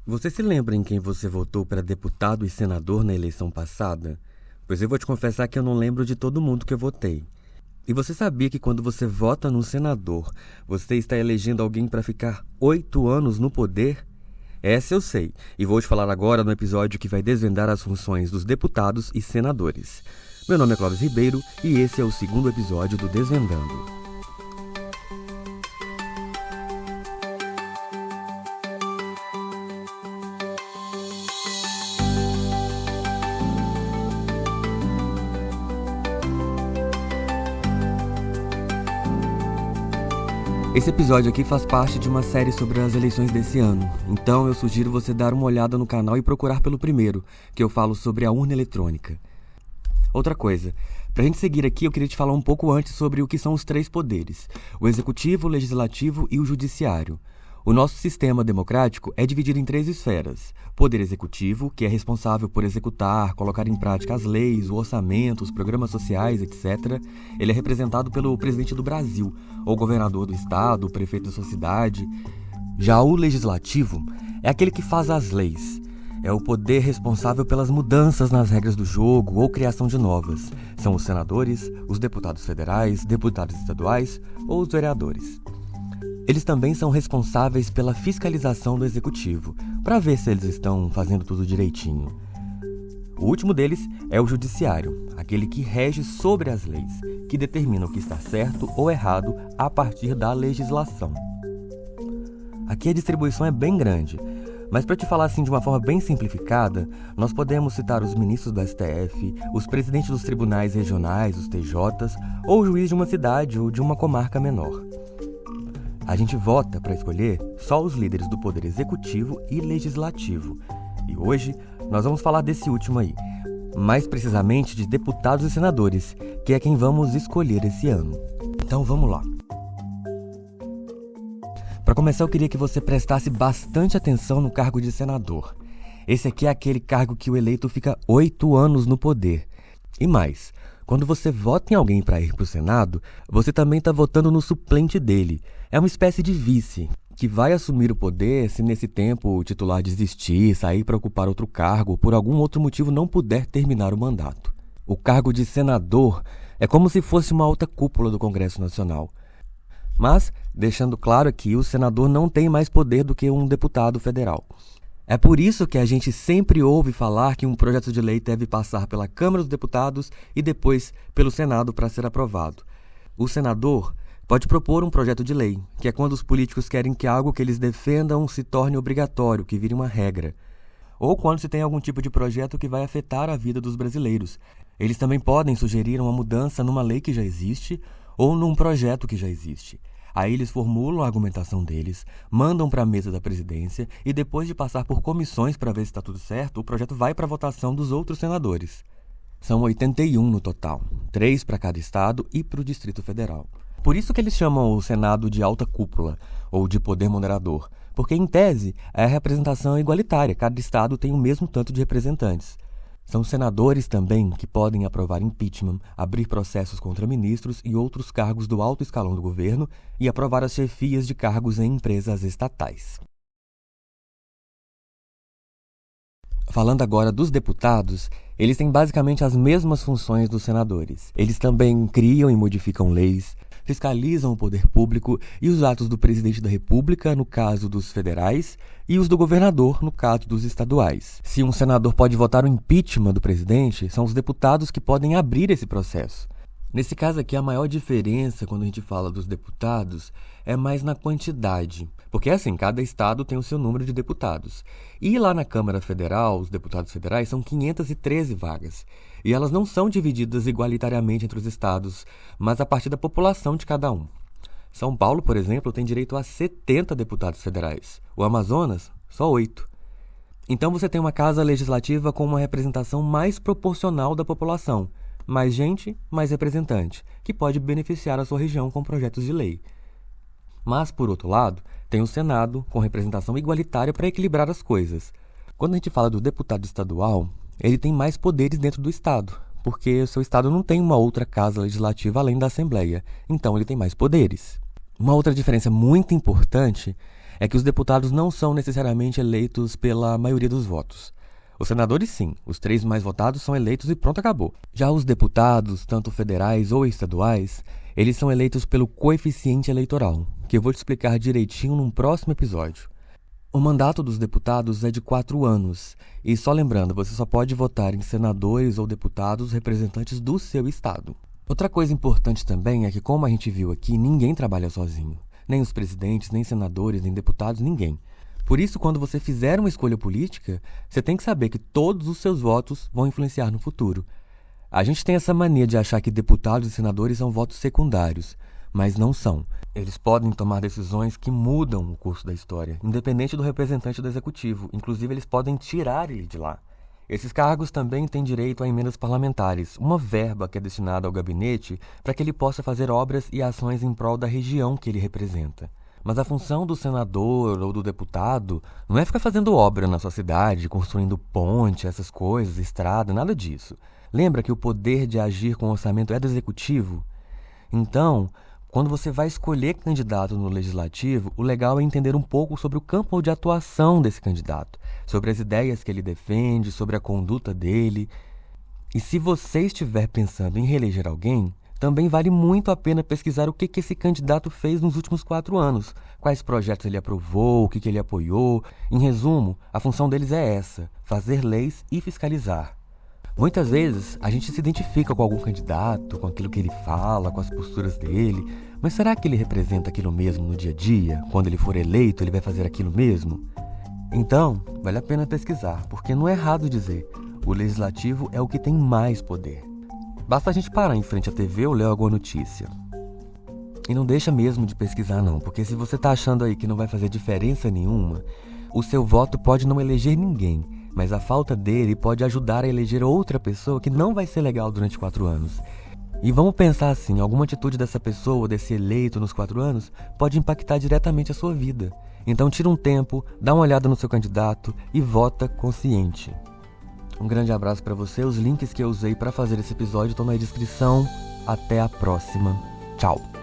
Você se lembra em quem você votou para deputado e senador na eleição passada? Pois eu vou te confessar que eu não lembro de todo mundo que eu votei. E você sabia que quando você vota no senador, você está elegendo alguém para ficar 8 anos no poder? Essa eu sei, e vou te falar agora no episódio que vai desvendar as funções dos deputados e senadores. Meu nome é Clóvis Ribeiro e esse é o segundo episódio do Desvendando. Esse episódio aqui faz parte de uma série sobre as eleições desse ano, então eu sugiro você dar uma olhada no canal e procurar pelo primeiro, que eu falo sobre a urna eletrônica. Outra coisa, pra gente seguir aqui eu queria te falar um pouco antes sobre o que são os 3 poderes, o executivo, o legislativo e o judiciário. O nosso sistema democrático é dividido em 3 esferas. Poder executivo, que é responsável por executar, colocar em prática as leis, o orçamento, os programas sociais, etc. Ele é representado pelo presidente do Brasil, ou governador do estado, o prefeito da sua cidade. Já o legislativo é aquele que faz as leis. É o poder responsável pelas mudanças nas regras do jogo ou criação de novas. São os senadores, os deputados federais, deputados estaduais ou os vereadores. Eles também são responsáveis pela fiscalização do executivo, para ver se eles estão fazendo tudo direitinho. O último deles é o judiciário, aquele que rege sobre as leis, que determina o que está certo ou errado a partir da legislação. Aqui a distribuição é bem grande, mas para te falar assim de uma forma bem simplificada, nós podemos citar os ministros do STF, os presidentes dos tribunais regionais, os TJs, ou o juiz de uma cidade ou de uma comarca menor. A gente vota para escolher só os líderes do poder executivo e legislativo. E hoje nós vamos falar desse último aí, mais precisamente de deputados e senadores, que é quem vamos escolher esse ano. Então vamos lá. Para começar, eu queria que você prestasse bastante atenção no cargo de senador. Esse aqui é aquele cargo que o eleito fica 8 anos no poder. E mais, quando você vota em alguém para ir para o Senado, você também está votando no suplente dele. É uma espécie de vice, que vai assumir o poder se nesse tempo o titular desistir, sair para ocupar outro cargo ou por algum outro motivo não puder terminar o mandato. O cargo de senador é como se fosse uma alta cúpula do Congresso Nacional. Mas, deixando claro aqui, o senador não tem mais poder do que um deputado federal. É por isso que a gente sempre ouve falar que um projeto de lei deve passar pela Câmara dos Deputados e depois pelo Senado para ser aprovado. O senador pode propor um projeto de lei, que é quando os políticos querem que algo que eles defendam se torne obrigatório, que vire uma regra. Ou quando se tem algum tipo de projeto que vai afetar a vida dos brasileiros. Eles também podem sugerir uma mudança numa lei que já existe ou num projeto que já existe. Aí eles formulam a argumentação deles, mandam para a mesa da presidência e depois de passar por comissões para ver se está tudo certo, o projeto vai para a votação dos outros senadores. São 81 no total, 3 para cada estado e para o Distrito Federal. Por isso que eles chamam o Senado de alta cúpula, ou de poder moderador, porque em tese a representação é igualitária, cada estado tem o mesmo tanto de representantes. São senadores também que podem aprovar impeachment, abrir processos contra ministros e outros cargos do alto escalão do governo e aprovar as chefias de cargos em empresas estatais. Falando agora dos deputados, eles têm basicamente as mesmas funções dos senadores. Eles também criam e modificam leis, fiscalizam o poder público e os atos do presidente da República, no caso dos federais, e os do governador, no caso dos estaduais. Se um senador pode votar o impeachment do presidente, são os deputados que podem abrir esse processo. Nesse caso aqui, a maior diferença quando a gente fala dos deputados é mais na quantidade, porque assim, cada estado tem o seu número de deputados. E lá na Câmara Federal, os deputados federais são 513 vagas. E elas não são divididas igualitariamente entre os estados, mas a partir da população de cada um. São Paulo, por exemplo, tem direito a 70 deputados federais. O Amazonas, só 8. Então você tem uma casa legislativa com uma representação mais proporcional da população. Mais gente, mais representante, que pode beneficiar a sua região com projetos de lei. Mas, por outro lado, tem o Senado com representação igualitária para equilibrar as coisas. Quando a gente fala do deputado estadual, ele tem mais poderes dentro do estado, porque o seu estado não tem uma outra casa legislativa além da Assembleia, então ele tem mais poderes. Uma outra diferença muito importante é que os deputados não são necessariamente eleitos pela maioria dos votos. Os senadores, sim, os 3 mais votados são eleitos e pronto, acabou. Já os deputados, tanto federais ou estaduais, eles são eleitos pelo coeficiente eleitoral, que eu vou te explicar direitinho num próximo episódio. O mandato dos deputados é de 4 anos, e só lembrando, você só pode votar em senadores ou deputados representantes do seu estado. Outra coisa importante também é que, como a gente viu aqui, ninguém trabalha sozinho. Nem os presidentes, nem senadores, nem deputados, ninguém. Por isso, quando você fizer uma escolha política, você tem que saber que todos os seus votos vão influenciar no futuro. A gente tem essa mania de achar que deputados e senadores são votos secundários, mas não são. Eles podem tomar decisões que mudam o curso da história, independente do representante do executivo. Inclusive, eles podem tirar ele de lá. Esses cargos também têm direito a emendas parlamentares, uma verba que é destinada ao gabinete para que ele possa fazer obras e ações em prol da região que ele representa. Mas a função do senador ou do deputado não é ficar fazendo obra na sua cidade, construindo ponte, essas coisas, estrada, nada disso. Lembra que o poder de agir com o orçamento é do executivo? Então, quando você vai escolher candidato no legislativo, o legal é entender um pouco sobre o campo de atuação desse candidato, sobre as ideias que ele defende, sobre a conduta dele. E se você estiver pensando em reeleger alguém, também vale muito a pena pesquisar o que esse candidato fez nos últimos 4 anos, quais projetos ele aprovou, o que ele apoiou. Em resumo, a função deles é essa, fazer leis e fiscalizar. Muitas vezes a gente se identifica com algum candidato, com aquilo que ele fala, com as posturas dele, mas será que ele representa aquilo mesmo no dia a dia? Quando ele for eleito, ele vai fazer aquilo mesmo? Então, vale a pena pesquisar, porque não é errado dizer, o legislativo é o que tem mais poder. Basta a gente parar em frente à TV ou ler alguma notícia. E não deixa mesmo de pesquisar não, porque se você tá achando aí que não vai fazer diferença nenhuma, o seu voto pode não eleger ninguém, mas a falta dele pode ajudar a eleger outra pessoa que não vai ser legal durante 4 anos. E vamos pensar assim, alguma atitude dessa pessoa, desse eleito nos 4 anos, pode impactar diretamente a sua vida. Então tira um tempo, dá uma olhada no seu candidato e vota consciente. Um grande abraço para você, os links que eu usei para fazer esse episódio estão na descrição. Até a próxima. Tchau!